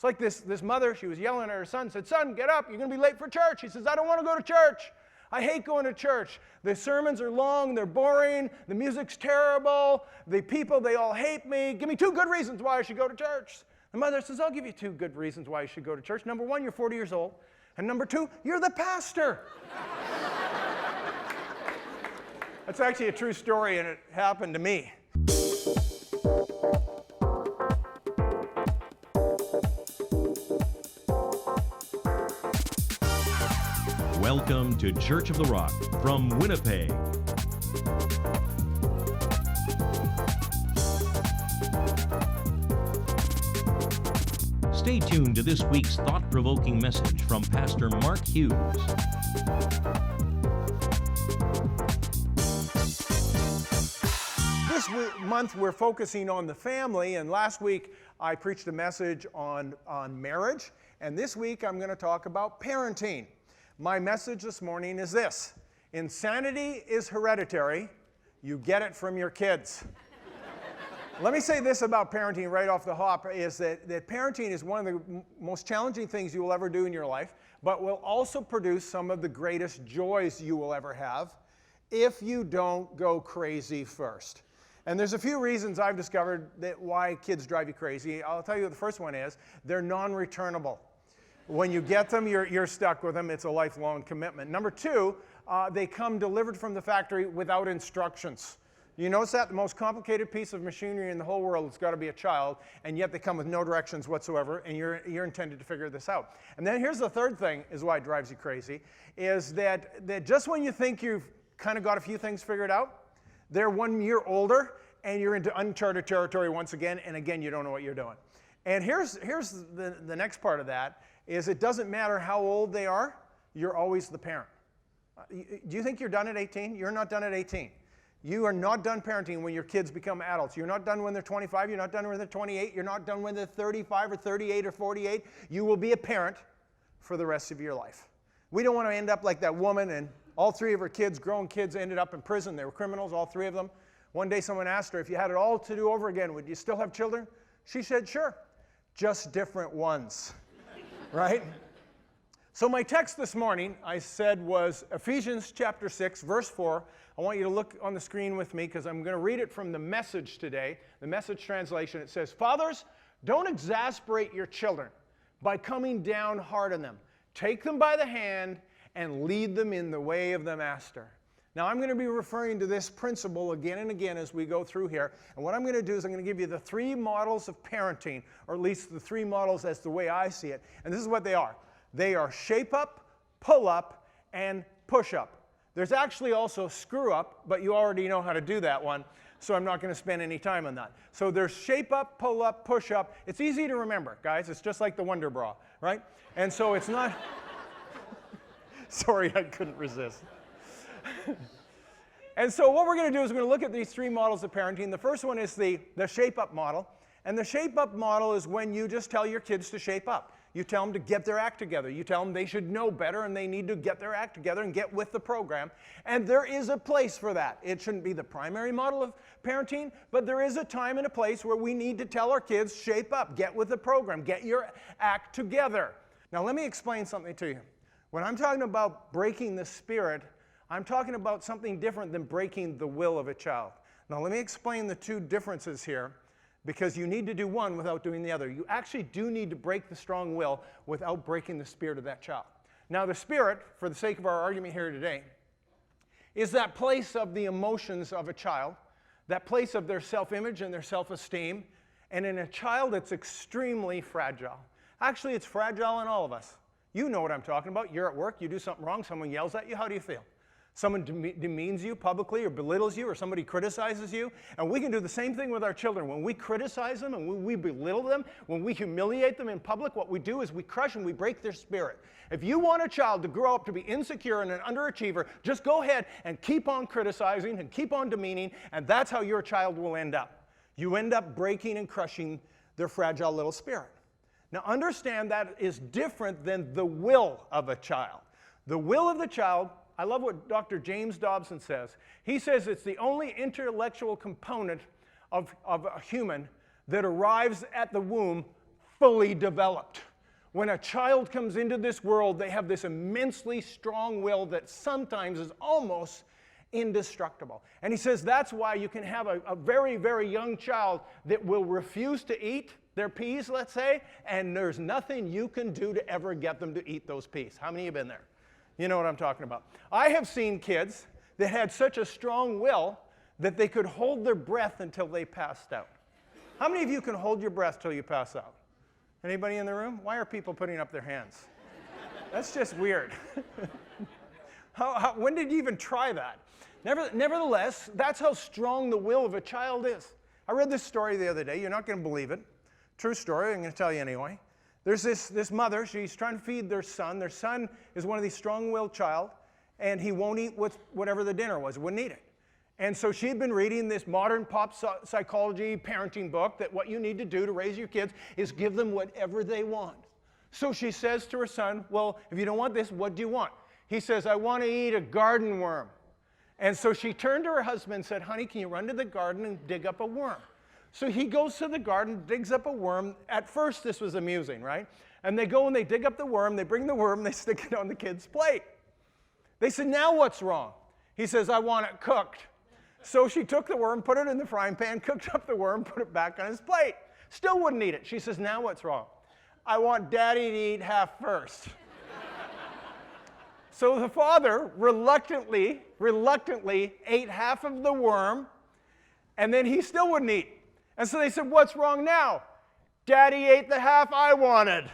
It's like this mother, she was yelling at her son, said, son, get up, you're going to be late for church. He says, I don't want to go to church. I hate going to church. The sermons are long, they're boring, the music's terrible, the people, they all hate me. Give me 2 good reasons why I should go to church. The mother says, I'll give you 2 good reasons why you should go to church. Number 1, you're 40 years old. And number 2, you're the pastor. That's actually a true story, and it happened to me. Welcome to Church of the Rock from Winnipeg. Stay tuned to this week's thought-provoking message from Pastor Mark Hughes. This month we're focusing on the family, and last week I preached a message on marriage, and this week I'm going to talk about parenting. My message this morning is this: insanity is hereditary. You get it from your kids. Let me say this about parenting right off the hop, is that parenting is one of the most challenging things you will ever do in your life, but will also produce some of the greatest joys you will ever have if you don't go crazy first. And there's a few reasons I've discovered that why kids drive you crazy. I'll tell you the first one is they're non-returnable. When you get them, you're stuck with them. It's a lifelong commitment. Number 2, they come delivered from the factory without instructions. You notice that? The most complicated piece of machinery in the whole world has got to be a child, and yet they come with no directions whatsoever, and you're intended to figure this out. And then here's the third thing, is why it drives you crazy, is that just when you think you've kind of got a few things figured out, they're 1 year older, and you're into uncharted territory once again, and again, you don't know what you're doing. And here's the next part of that, is it doesn't matter how old they are, you're always the parent. Do you think you're done at 18? You're not done at 18. You are not done parenting when your kids become adults. You're not done when they're 25. You're not done when they're 28. You're not done when they're 35 or 38 or 48. You will be a parent for the rest of your life. We don't want to end up like that woman, and all 3 of her kids, grown kids, ended up in prison. They were criminals, all 3 of them. One day someone asked her, if you had it all to do over again, would you still have children? She said, sure, just different ones. Right? So my text this morning, I said, was Ephesians chapter 6, verse 4. I want you to look on the screen with me because I'm going to read it from the Message today, the Message translation. It says, fathers, don't exasperate your children by coming down hard on them. Take them by the hand and lead them in the way of the master. Now, I'm going to be referring to this principle again and again as we go through here. And what I'm going to do is I'm going to give you the 3 models of parenting, or at least the 3 models as the way I see it. And this is what they are. They are shape up, pull up, and push up. There's actually also screw up, but you already know how to do that one, so I'm not going to spend any time on that. So there's shape up, pull up, push up. It's easy to remember, guys. It's just like the Wonder Bra, right? And so it's not... Sorry, I couldn't resist. And so what we're going to do is we're going to look at these 3 models of parenting. The first one is the shape-up model. And the shape-up model is when you just tell your kids to shape up. You tell them to get their act together. You tell them they should know better and they need to get their act together and get with the program. And there is a place for that. It shouldn't be the primary model of parenting, but there is a time and a place where we need to tell our kids, shape up, get with the program, get your act together. Now let me explain something to you. When I'm talking about breaking the spirit, I'm talking about something different than breaking the will of a child. Now let me explain the 2 differences here, because you need to do one without doing the other. You actually do need to break the strong will without breaking the spirit of that child. Now the spirit, for the sake of our argument here today, is that place of the emotions of a child, that place of their self-image and their self-esteem. And in a child, it's extremely fragile. Actually, it's fragile in all of us. You know what I'm talking about. You're at work, you do something wrong, someone yells at you, how do you feel? Someone demeans you publicly or belittles you, or somebody criticizes you. And we can do the same thing with our children. When we criticize them and when we belittle them, when we humiliate them in public, what we do is we crush and we break their spirit. If you want a child to grow up to be insecure and an underachiever, just go ahead and keep on criticizing and keep on demeaning, and that's how your child will end up. You end up breaking and crushing their fragile little spirit. Now understand that is different than the will of a child. The will of the child, I love what Dr. James Dobson says. He says it's the only intellectual component of a human that arrives at the womb fully developed. When a child comes into this world, they have this immensely strong will that sometimes is almost indestructible. And he says that's why you can have a very, very young child that will refuse to eat their peas, let's say, and there's nothing you can do to ever get them to eat those peas. How many of you have been there? You know what I'm talking about. I have seen kids that had such a strong will that they could hold their breath until they passed out. How many of you can hold your breath till you pass out? Anybody in the room? Why are people putting up their hands? That's just weird. When did you even try that? Nevertheless, that's how strong the will of a child is. I read this story the other day. You're not going to believe it. True story. I'm going to tell you anyway. There's this mother. She's trying to feed their son. Their son is one of these strong-willed child, and he won't eat whatever the dinner was. Wouldn't eat it. And so she'd been reading this modern pop psychology parenting book that what you need to do to raise your kids is give them whatever they want. So she says to her son, well, if you don't want this, what do you want? He says, I want to eat a garden worm. And so she turned to her husband and said, honey, can you run to the garden and dig up a worm? So he goes to the garden, digs up a worm. At first, this was amusing, right? And they go and they dig up the worm, they bring the worm, they stick it on the kid's plate. They said, now what's wrong? He says, I want it cooked. So she took the worm, put it in the frying pan, cooked up the worm, put it back on his plate. Still wouldn't eat it. She says, now what's wrong? I want Daddy to eat half first. So the father reluctantly ate half of the worm, and then he still wouldn't eat. And so they said, what's wrong now? Daddy ate the half I wanted.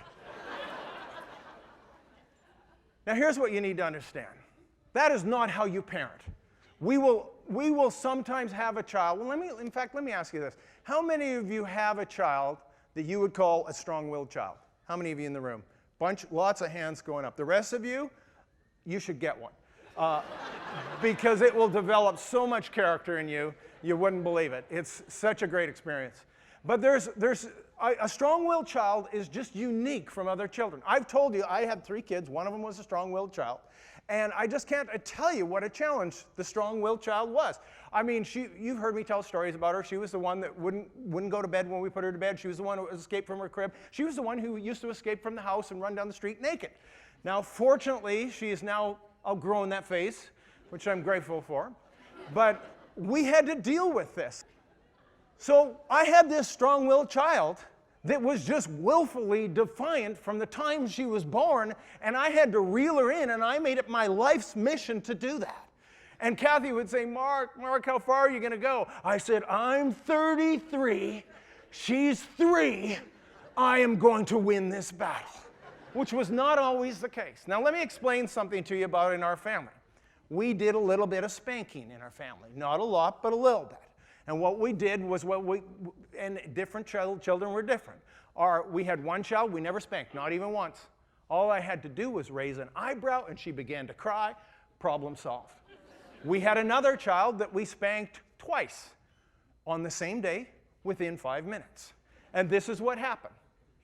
Now here's what you need to understand. That is not how you parent. We will sometimes have a child. Well, let me ask you this. How many of you have a child that you would call a strong-willed child? How many of you in the room? Lots of hands going up. The rest of you, you should get one. Because it will develop so much character in you, you wouldn't believe it. It's such a great experience. But a strong-willed child is just unique from other children. I've told you, I had 3 kids. One of them was a strong-willed child. And I just can't tell you what a challenge the strong-willed child was. I mean, you've heard me tell stories about her. She was the one that wouldn't go to bed when we put her to bed. She was the one who escaped from her crib. She was the one who used to escape from the house and run down the street naked. Now, fortunately, she is now outgrown that phase, which I'm grateful for. But we had to deal with this. So I had this strong-willed child that was just willfully defiant from the time she was born, and I had to reel her in, and I made it my life's mission to do that. And Kathy would say, Mark, how far are you going to go? I said, I'm 33, she's 3, I am going to win this battle, which was not always the case. Now let me explain something to you about in our family. We did a little bit of spanking in our family. Not a lot, but a little bit. And what we did was and different children were different. We had one child we never spanked, not even once. All I had to do was raise an eyebrow and she began to cry, problem solved. We had another child that we spanked twice on the same day within 5 minutes. And this is what happened.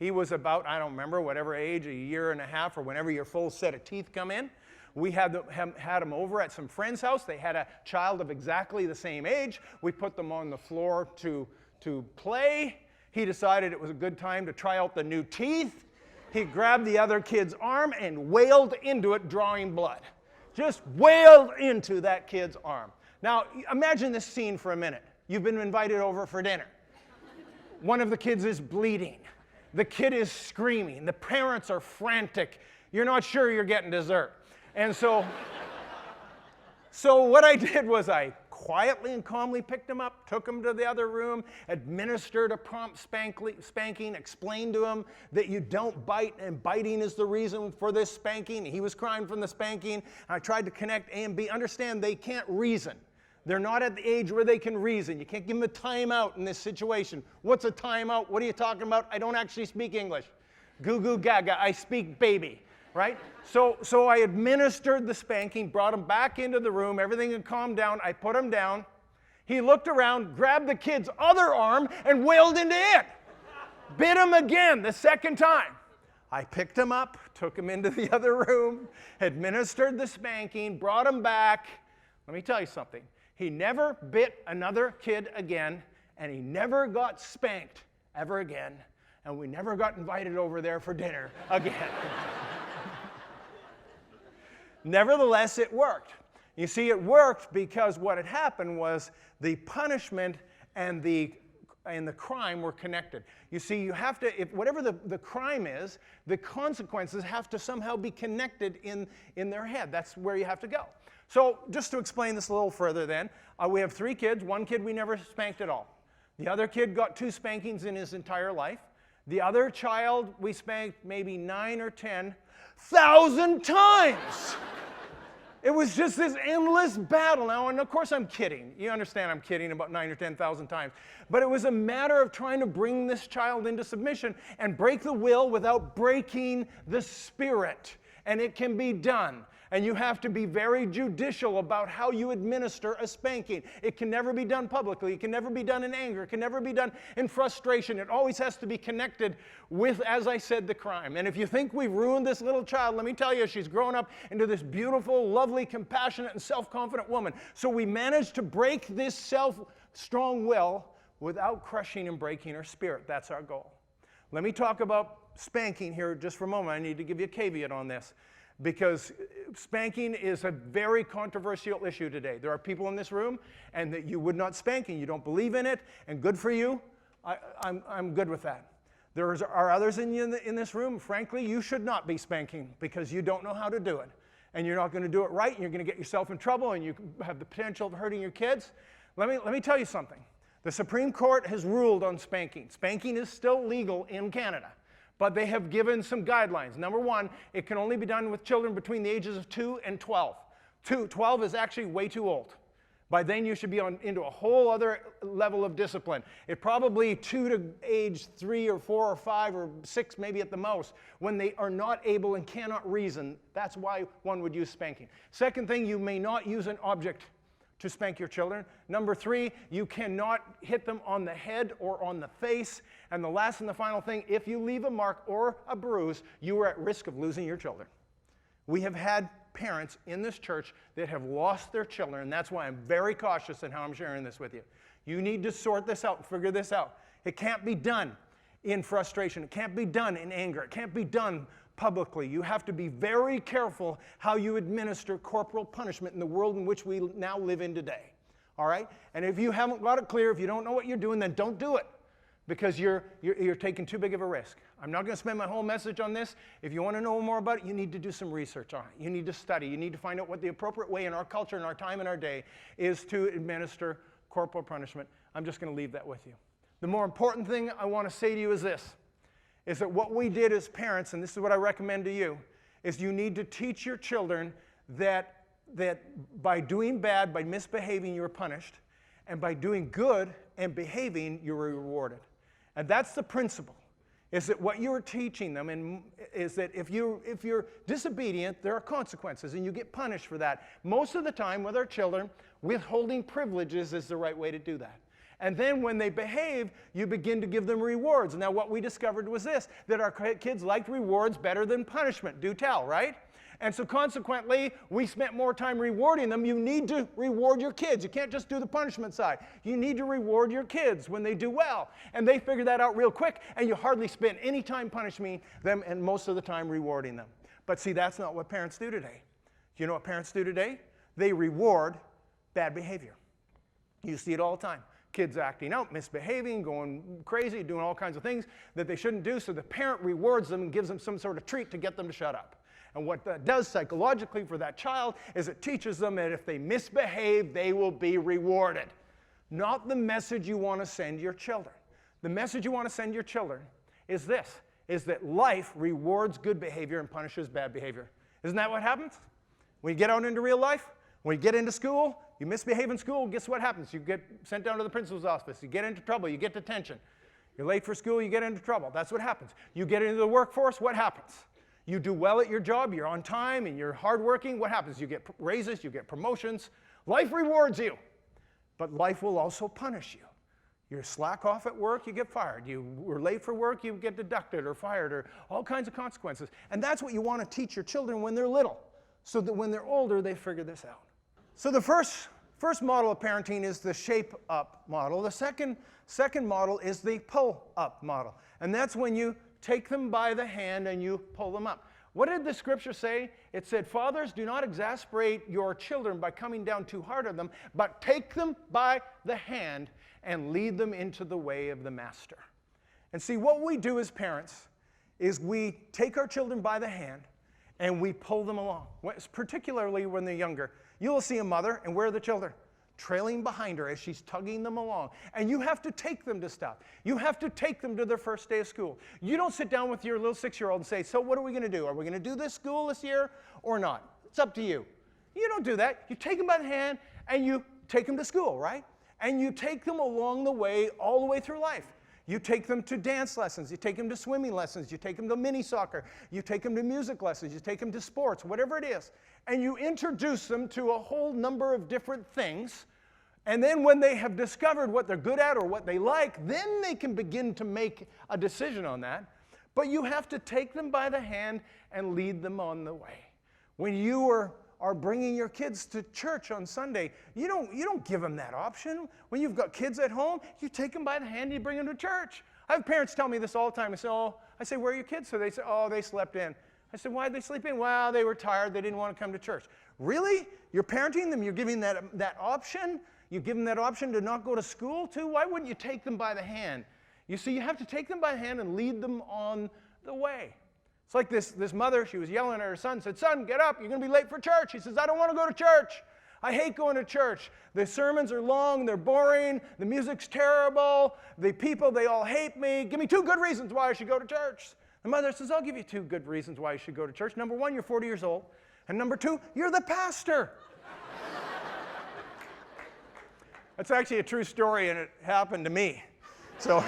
He was about, I don't remember, whatever age, 1.5 years or whenever your full set of teeth come in. We had them over at some friend's house. They had a child of exactly the same age. We put them on the floor to play. He decided it was a good time to try out the new teeth. He grabbed the other kid's arm and wailed into it, drawing blood. Just wailed into that kid's arm. Now, imagine this scene for a minute. You've been invited over for dinner. One of the kids is bleeding. The kid is screaming. The parents are frantic. You're not sure you're getting dessert. And so what I did was I quietly and calmly picked him up, took him to the other room, administered a prompt spanking, explained to him that you don't bite, and biting is the reason for this spanking. He was crying from the spanking. I tried to connect A and B. Understand, they can't reason. They're not at the age where they can reason. You can't give them a timeout in this situation. What's a timeout? What are you talking about? I don't actually speak English. Goo goo gaga, I speak baby. Right? So I administered the spanking, brought him back into the room. Everything had calmed down. I put him down. He looked around, grabbed the kid's other arm, and wailed into it. Bit him again the second time. I picked him up, took him into the other room, administered the spanking, brought him back. Let me tell you something. He never bit another kid again, and he never got spanked ever again and we never got invited over there for dinner again. Nevertheless, it worked. You see, it worked because what had happened was the punishment and the crime were connected. You see, you have to, if whatever the crime is, the consequences have to somehow be connected in their head. That's where you have to go. So just to explain this a little further then, we have 3 kids. 1 kid we never spanked at all. The other kid got 2 spankings in his entire life. The other child we spanked maybe 9 or 10,000 times. It was just this endless battle. Now, and of course I'm kidding. You understand I'm kidding about 9 or 10,000 times. But it was a matter of trying to bring this child into submission and break the will without breaking the spirit. And it can be done. And you have to be very judicial about how you administer a spanking. It can never be done publicly. It can never be done in anger. It can never be done in frustration. It always has to be connected with, as I said, the crime. And if you think we've ruined this little child, let me tell you, she's grown up into this beautiful, lovely, compassionate, and self-confident woman. So we managed to break this strong will without crushing and breaking her spirit. That's our goal. Let me talk about spanking here just for a moment. I need to give you a caveat on this, because spanking is a very controversial issue today. There are people in this room and that you would not spank and you don't believe in it, and good for you. I'm good with that. There are others in this room, frankly, you should not be spanking because you don't know how to do it. And you're not going to do it right, and you're going to get yourself in trouble, and you have the potential of hurting your kids. Let me tell you something. The Supreme Court has ruled on spanking. Spanking is still legal in Canada. But they have given some guidelines. Number 1, it can only be done with children between the ages of 2 and 12. 12 is actually way too old. By then you should be into a whole other level of discipline. It probably 2 to age 3 or 4 or 5 or 6 maybe at the most, when they are not able and cannot reason. That's why one would use spanking. Second thing, you may not use an object to spank your children. Number 3, you cannot hit them on the head or on the face. And the last and the final thing, if you leave a mark or a bruise, you are at risk of losing your children. We have had parents in this church that have lost their children, and that's why I'm very cautious in how I'm sharing this with you. You need to sort this out and figure this out. It can't be done in frustration. It can't be done in anger. It can't be done publicly. You have to be very careful how you administer corporal punishment in the world in which we now live in today. All right? And if you haven't got it clear, if you don't know what you're doing, then don't do it, because you're taking too big of a risk. I'm not going to spend my whole message on this. If you want to know more about it, you need to do some research on it. You need to study. You need to find out what the appropriate way in our culture, in our time, in our day is to administer corporal punishment. I'm just going to leave that with you. The more important thing I want to say to you is this, is that what we did as parents, and this is what I recommend to you, is you need to teach your children that by doing bad, by misbehaving, you're punished, and by doing good and behaving, you're rewarded. And that's the principle, is that what you're teaching them is that if you're disobedient, there are consequences, and you get punished for that. Most of the time with our children, withholding privileges is the right way to do that. And then when they behave, you begin to give them rewards. Now what we discovered was this, that our kids liked rewards better than punishment. Do tell, right? And so consequently, we spent more time rewarding them. You need to reward your kids. You can't just do the punishment side. You need to reward your kids when they do well. And they figure that out real quick, and you hardly spend any time punishing them and most of the time rewarding them. But see, that's not what parents do today. You know what parents do today? They reward bad behavior. You see it all the time. Kids acting out, misbehaving, going crazy, doing all kinds of things that they shouldn't do, so the parent rewards them and gives them some sort of treat to get them to shut up. And what that does psychologically for that child is it teaches them that if they misbehave, they will be rewarded. Not the message you want to send your children. The message you want to send your children is this, is that life rewards good behavior and punishes bad behavior. Isn't that what happens? When you get out into real life, when you get into school, you misbehave in school, guess what happens? You get sent down to the principal's office. You get into trouble. You get detention. You're late for school, you get into trouble. That's what happens. You get into the workforce, what happens? You do well at your job, you're on time, and you're hardworking. What happens? You get raises, you get promotions. Life rewards you. But life will also punish you. You slack off at work, you get fired. You were late for work, you get deducted or fired, or all kinds of consequences. And that's what you want to teach your children when they're little, so that when they're older, they figure this out. So the first First model of parenting is the shape-up model. The second model is the pull-up model. And that's when you take them by the hand and you pull them up. What did the scripture say? It said, fathers, do not exasperate your children by coming down too hard on them, but take them by the hand and lead them into the way of the master. And see, what we do as parents is we take our children by the hand and we pull them along, particularly when they're younger. You will see a mother, and where are the children? Trailing behind her as she's tugging them along. And you have to take them to stuff. You have to take them to their first day of school. You don't sit down with your little 6-year-old and say, so what are we going to do? Are we going to do this school this year or not? It's up to you. You don't do that. You take them by the hand and you take them to school, right? And you take them along the way, all the way through life. You take them to dance lessons, you take them to swimming lessons, you take them to mini soccer, you take them to music lessons, you take them to sports, whatever it is. And you introduce them to a whole number of different things. And then when they have discovered what they're good at or what they like, then they can begin to make a decision on that. But you have to take them by the hand and lead them on the way. When you are bringing your kids to church on Sunday, you don't give them that option. When you've got kids at home, you take them by the hand and you bring them to church. I have parents tell me this all the time. I say, where are your kids? So they say, oh, they slept in. I said, why did they sleep in? Well, they were tired. They didn't want to come to church. Really? You're parenting them? You're giving that option? You give them that option to not go to school too? Why wouldn't you take them by the hand? You see, you have to take them by the hand and lead them on the way. It's like this mother, she was yelling at her son, said, son, get up, you're going to be late for church. He says, I don't want to go to church. I hate going to church. The sermons are long, they're boring, the music's terrible, the people, they all hate me. Give me 2 good reasons why I should go to church. The mother says, I'll give you 2 good reasons why you should go to church. Number 1, you're 40 years old. And number 2, you're the pastor. That's actually a true story, and it happened to me. So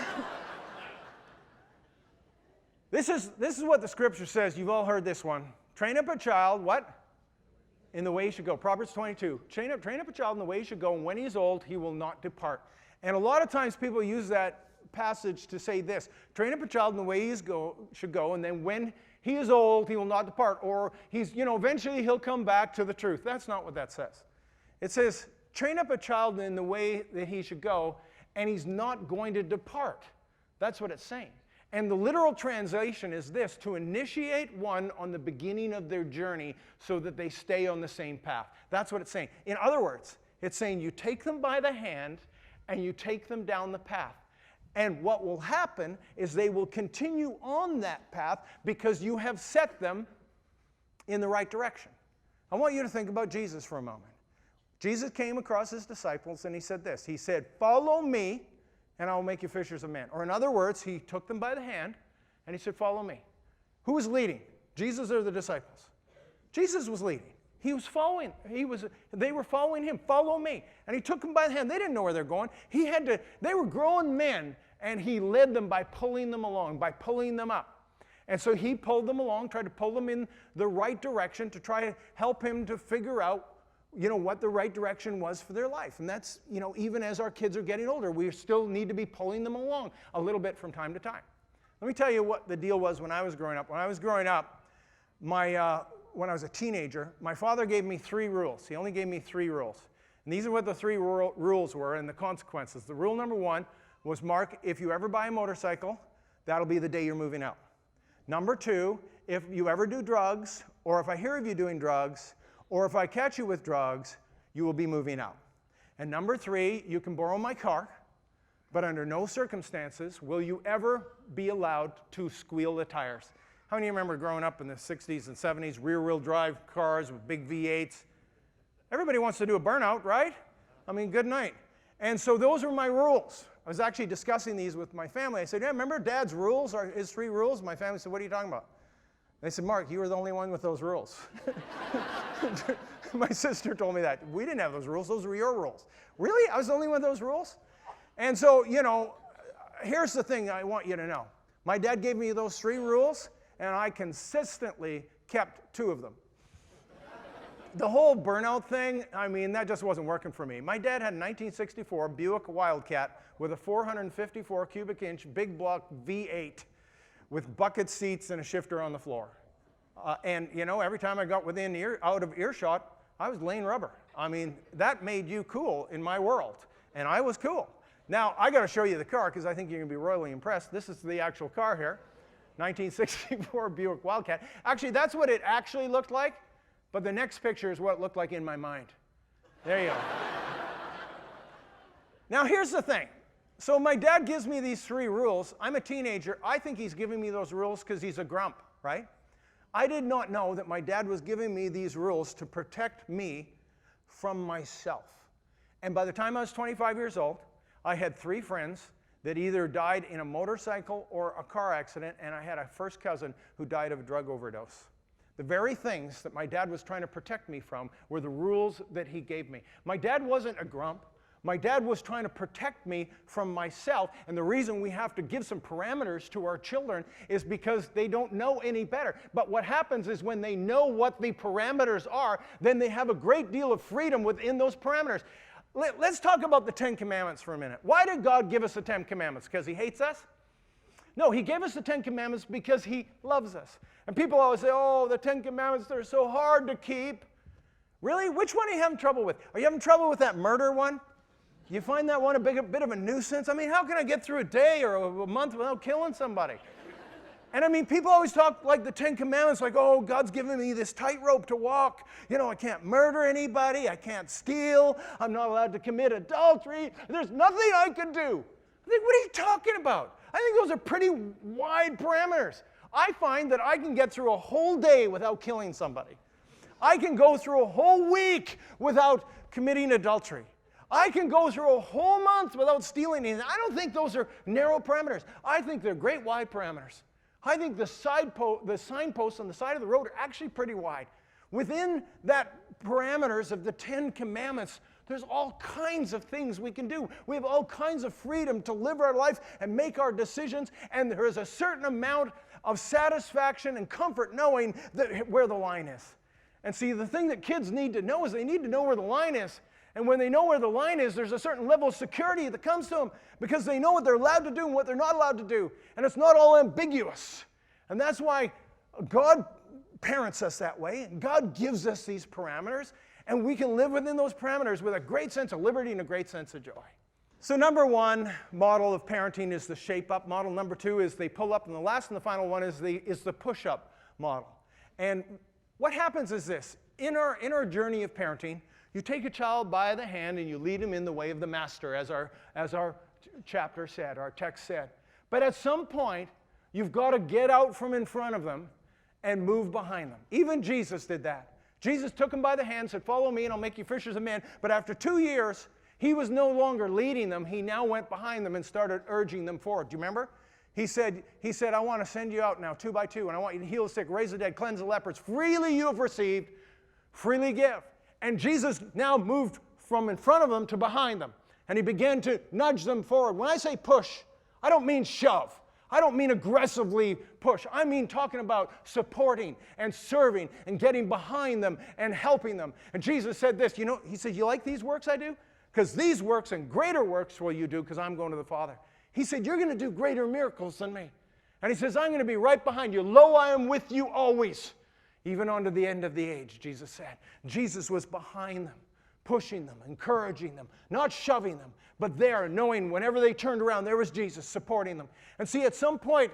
this is what the scripture says. You've all heard this one. Train up a child, what? In the way he should go. Proverbs 22. Train up a child in the way he should go, and when he is old, he will not depart. And a lot of times people use that passage to say this. Train up a child in the way he should go, and then when he is old, he will not depart. Or eventually he'll come back to the truth. That's not what that says. It says, train up a child in the way that he should go, and he's not going to depart. That's what it's saying. And the literal translation is this, to initiate one on the beginning of their journey so that they stay on the same path. That's what it's saying. In other words, it's saying you take them by the hand and you take them down the path. And what will happen is they will continue on that path because you have set them in the right direction. I want you to think about Jesus for a moment. Jesus came across his disciples and he said this. He said, follow me and I will make you fishers of men. Or in other words, he took them by the hand and he said, follow me. Who was leading? Jesus or the disciples? Jesus was leading. He was following. They were following him. Follow me. And he took them by the hand. They didn't know where they're going. They were grown men, and he led them by pulling them along, by pulling them up. And so he pulled them along, tried to pull them in the right direction to try to help him to figure out what the right direction was for their life. And that's, even as our kids are getting older, we still need to be pulling them along a little bit from time to time. Let me tell you what the deal was when I was growing up. When I was growing up, when I was a teenager, my father gave me 3 rules. He only gave me 3 rules. And these are what the 3 rules were and the consequences. The rule number 1 was, Mark, if you ever buy a motorcycle, that'll be the day you're moving out. Number 2, if you ever do drugs, or if I hear of you doing drugs, or if I catch you with drugs, you will be moving out. And number 3, you can borrow my car, but under no circumstances will you ever be allowed to squeal the tires. How many of you remember growing up in the 60s and 70s, rear-wheel drive cars with big V8s? Everybody wants to do a burnout, right? I mean, good night. And so those were my rules. I was actually discussing these with my family. I said, yeah, remember Dad's rules, his 3 rules? My family said, what are you talking about? They said, Mark, you were the only one with those rules. My sister told me that. We didn't have those rules. Those were your rules. Really? I was the only one with those rules? And so, here's the thing I want you to know. My dad gave me those 3 rules, and I consistently kept 2 of them. The whole burnout thing, that just wasn't working for me. My dad had a 1964 Buick Wildcat with a 454 cubic inch big block V8 with bucket seats and a shifter on the floor. And every time I got out of earshot, I was laying rubber. I mean, that made you cool in my world, and I was cool. Now, I got to show you the car because I think you're going to be royally impressed. This is the actual car here, 1964 Buick Wildcat. Actually, that's what it actually looked like, but the next picture is what it looked like in my mind. There you go. Now, here's the thing. So my dad gives me these 3 rules. I'm a teenager. I think he's giving me those rules because he's a grump, right? I did not know that my dad was giving me these rules to protect me from myself. And by the time I was 25 years old, I had 3 friends that either died in a motorcycle or a car accident, and I had a first cousin who died of a drug overdose. The very things that my dad was trying to protect me from were the rules that he gave me. My dad wasn't a grump. My dad was trying to protect me from myself, and the reason we have to give some parameters to our children is because they don't know any better. But what happens is when they know what the parameters are, then they have a great deal of freedom within those parameters. Let's talk about the 10 Commandments for a minute. Why did God give us the 10 Commandments? Because he hates us? No, he gave us the 10 Commandments because he loves us. And people always say, oh, the 10 Commandments, they're so hard to keep. Really? Which one are you having trouble with? Are you having trouble with that murder one? You find that one a bit of a nuisance? I mean, how can I get through a day or a month without killing somebody? And I mean, people always talk like the 10 Commandments, like, oh, God's given me this tightrope to walk. You know, I can't murder anybody. I can't steal. I'm not allowed to commit adultery. There's nothing I can do. I think, what are you talking about? I think those are pretty wide parameters. I find that I can get through a whole day without killing somebody. I can go through a whole week without committing adultery. I can go through a whole month without stealing anything. I don't think those are narrow parameters. I think they're great wide parameters. I think the signposts on the side of the road are actually pretty wide. Within that parameters of the 10 Commandments, there's all kinds of things we can do. We have all kinds of freedom to live our life and make our decisions, and there is a certain amount of satisfaction and comfort knowing where the line is. And see, the thing that kids need to know is they need to know where the line is. And when they know where the line is, there's a certain level of security that comes to them because they know what they're allowed to do and what they're not allowed to do. And it's not all ambiguous. And that's why God parents us that way. And God gives us these parameters. And we can live within those parameters with a great sense of liberty and a great sense of joy. So number 1 model of parenting is the shape-up model. Number 2 is the pull-up. And the last and the final one is the push-up model. And what happens is this. In our journey of parenting, you take a child by the hand and you lead him in the way of the master, as our chapter said, our text said. But at some point, you've got to get out from in front of them and move behind them. Even Jesus did that. Jesus took him by the hand, said, follow me and I'll make you fishers of men. But after 2 years, he was no longer leading them. He now went behind them and started urging them forward. Do you remember? He said, I want to send you out now 2 by 2, and I want you to heal the sick, raise the dead, cleanse the lepers. Freely you have received, freely give. And Jesus now moved from in front of them to behind them. And he began to nudge them forward. When I say push, I don't mean shove. I don't mean aggressively push. I mean talking about supporting and serving and getting behind them and helping them. And Jesus said this, he said, you like these works I do? Because these works and greater works will you do because I'm going to the Father. He said, you're going to do greater miracles than me. And he says, I'm going to be right behind you. Lo, I am with you always. Even unto the end of the age, Jesus said. Jesus was behind them, pushing them, encouraging them, not shoving them, but there, knowing whenever they turned around, there was Jesus supporting them. And see, at some point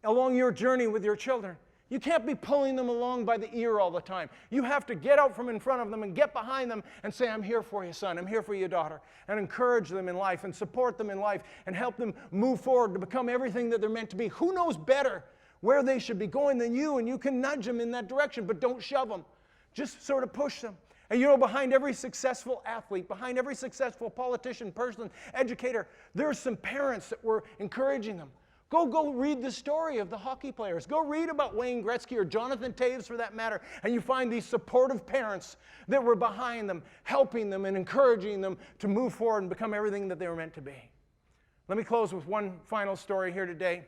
along your journey with your children, you can't be pulling them along by the ear all the time. You have to get out from in front of them and get behind them and say, I'm here for you, son. I'm here for you, daughter. And encourage them in life and support them in life and help them move forward to become everything that they're meant to be. Who knows better where they should be going than you, and you can nudge them in that direction, but don't shove them. Just sort of push them. And behind every successful athlete, behind every successful politician, person, educator, there's some parents that were encouraging them. Go read the story of the hockey players. Go read about Wayne Gretzky or Jonathan Toews for that matter, and you find these supportive parents that were behind them, helping them and encouraging them to move forward and become everything that they were meant to be. Let me close with one final story here today.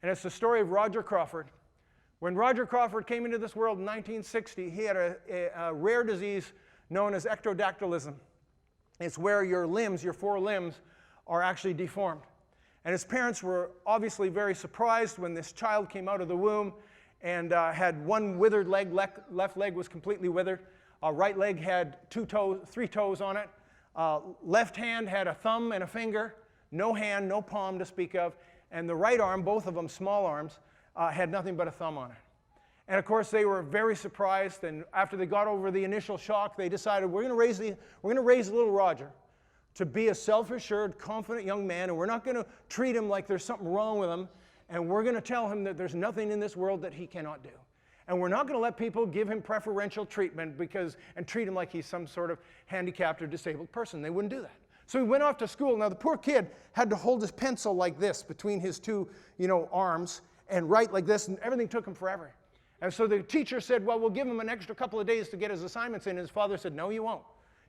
And it's the story of Roger Crawford. When Roger Crawford came into this world in 1960, he had a rare disease known as ectrodactylism. It's where your 4 limbs, are actually deformed. And his parents were obviously very surprised when this child came out of the womb and had one withered leg, left leg was completely withered. Right leg had 3 toes on it. Left hand had a thumb and a finger, no hand, no palm to speak of. And the right arm, both of them small arms, had nothing but a thumb on it. And of course, they were very surprised. And after they got over the initial shock, they decided we're going to raise little Roger to be a self-assured, confident young man, and we're not going to treat him like there's something wrong with him, and we're going to tell him that there's nothing in this world that he cannot do. And we're not going to let people give him preferential treatment and treat him like he's some sort of handicapped or disabled person. They wouldn't do that. So he went off to school. Now the poor kid had to hold his pencil like this between his 2, arms and write like this, and everything took him forever. And so the teacher said, well, we'll give him an extra couple of days to get his assignments in. And his father said, no, you won't.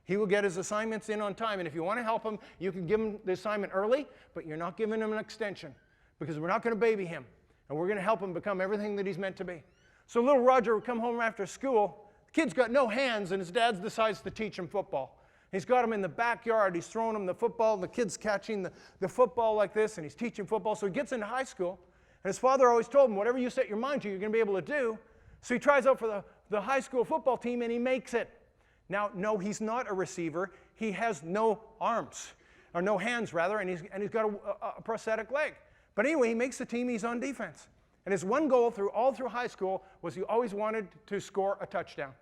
He will get his assignments in on time, and if you want to help him, you can give him the assignment early, but you're not giving him an extension because we're not going to baby him, and we're going to help him become everything that he's meant to be. So little Roger would come home after school. The kid's got no hands, and his dad decides to teach him football. He's got him in the backyard. He's throwing him the football. The kid's catching the football like this, and he's teaching football. So he gets into high school, and his father always told him, whatever you set your mind to, you're going to be able to do. So he tries out for the high school football team, and he makes it. Now, no, he's not a receiver. He has no arms, or no hands, rather, and he's got a prosthetic leg. But anyway, he makes the team. He's on defense. And his one goal all through high school was he always wanted to score a touchdown.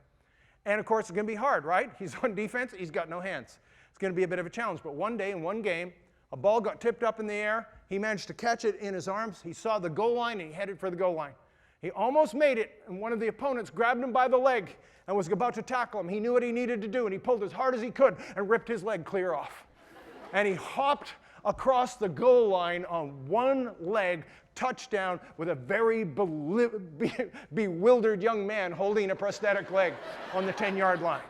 And, of course, it's going to be hard, right? He's on defense. He's got no hands. It's going to be a bit of a challenge. But one day in one game, a ball got tipped up in the air. He managed to catch it in his arms. He saw the goal line, and he headed for the goal line. He almost made it, and one of the opponents grabbed him by the leg and was about to tackle him. He knew what he needed to do, and he pulled as hard as he could and ripped his leg clear off. And he hopped across the goal line on one leg, touchdown, with a very bewildered young man holding a prosthetic leg on the 10-yard line.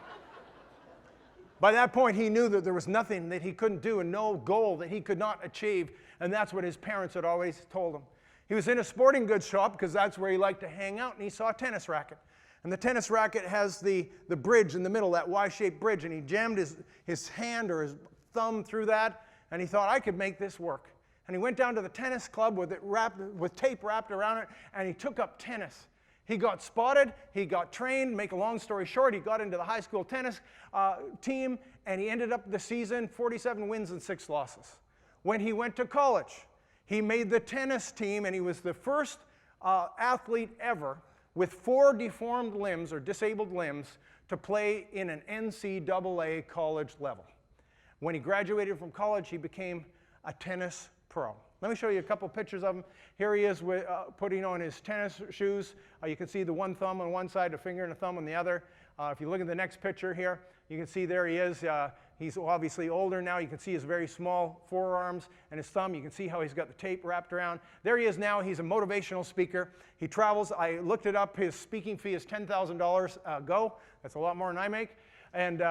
By that point, he knew that there was nothing that he couldn't do and no goal that he could not achieve, and that's what his parents had always told him. He was in a sporting goods shop because that's where he liked to hang out, and he saw a tennis racket. And the tennis racket has the bridge in the middle, that Y-shaped bridge, and he jammed his hand or his thumb through that, and he thought, I could make this work. And he went down to the tennis club with tape wrapped around it, and he took up tennis. He got spotted, he got trained. Make a long story short, he got into the high school tennis team, and he ended up the season 47 wins and 6 losses. When he went to college, he made the tennis team, and he was the first athlete ever with 4 deformed limbs or disabled limbs to play in an NCAA college level. When he graduated from college, he became a tennis pro. Let me show you a couple pictures of him. Here he is putting on his tennis shoes. You can see the one thumb on one side, a finger and a thumb on the other. If you look at the next picture here, you can see there he is. He's obviously older now. You can see his very small forearms and his thumb. You can see how he's got the tape wrapped around. There he is now. He's a motivational speaker. He travels. I looked it up. His speaking fee is $10,000 a go. That's a lot more than I make. And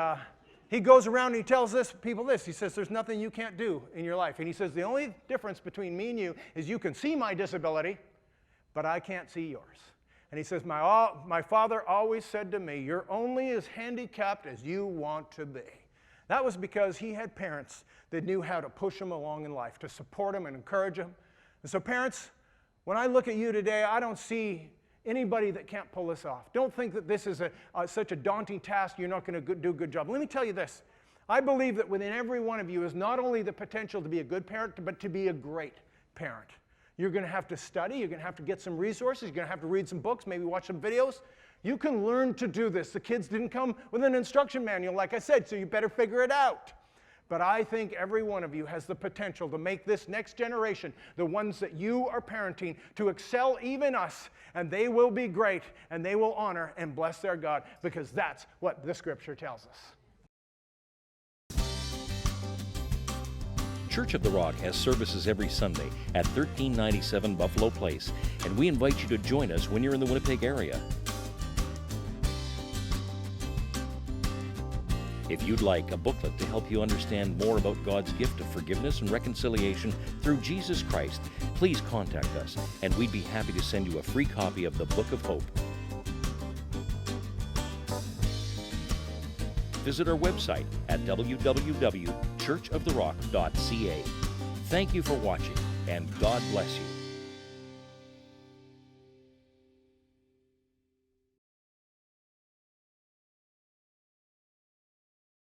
he goes around and he tells people this. He says, there's nothing you can't do in your life. And he says, the only difference between me and you is you can see my disability, but I can't see yours. And he says, my father always said to me, you're only as handicapped as you want to be. That was because he had parents that knew how to push him along in life, to support him and encourage him. And so parents, when I look at you today, I don't see anybody that can't pull this off. Don't think that this is such a daunting task, you're not going to do a good job. Let me tell you this. I believe that within every one of you is not only the potential to be a good parent, but to be a great parent. You're going to have to study. You're going to have to get some resources. You're going to have to read some books, maybe watch some videos. You can learn to do this. The kids didn't come with an instruction manual, like I said, so you better figure it out. But I think every one of you has the potential to make this next generation, the ones that you are parenting, to excel even us, and they will be great, and they will honor and bless their God, because that's what the Scripture tells us. Church of the Rock has services every Sunday at 1397 Buffalo Place, and we invite you to join us when you're in the Winnipeg area. If you'd like a booklet to help you understand more about God's gift of forgiveness and reconciliation through Jesus Christ, please contact us, and we'd be happy to send you a free copy of the Book of Hope. Visit our website at www.churchoftherock.ca. Thank you for watching, and God bless you.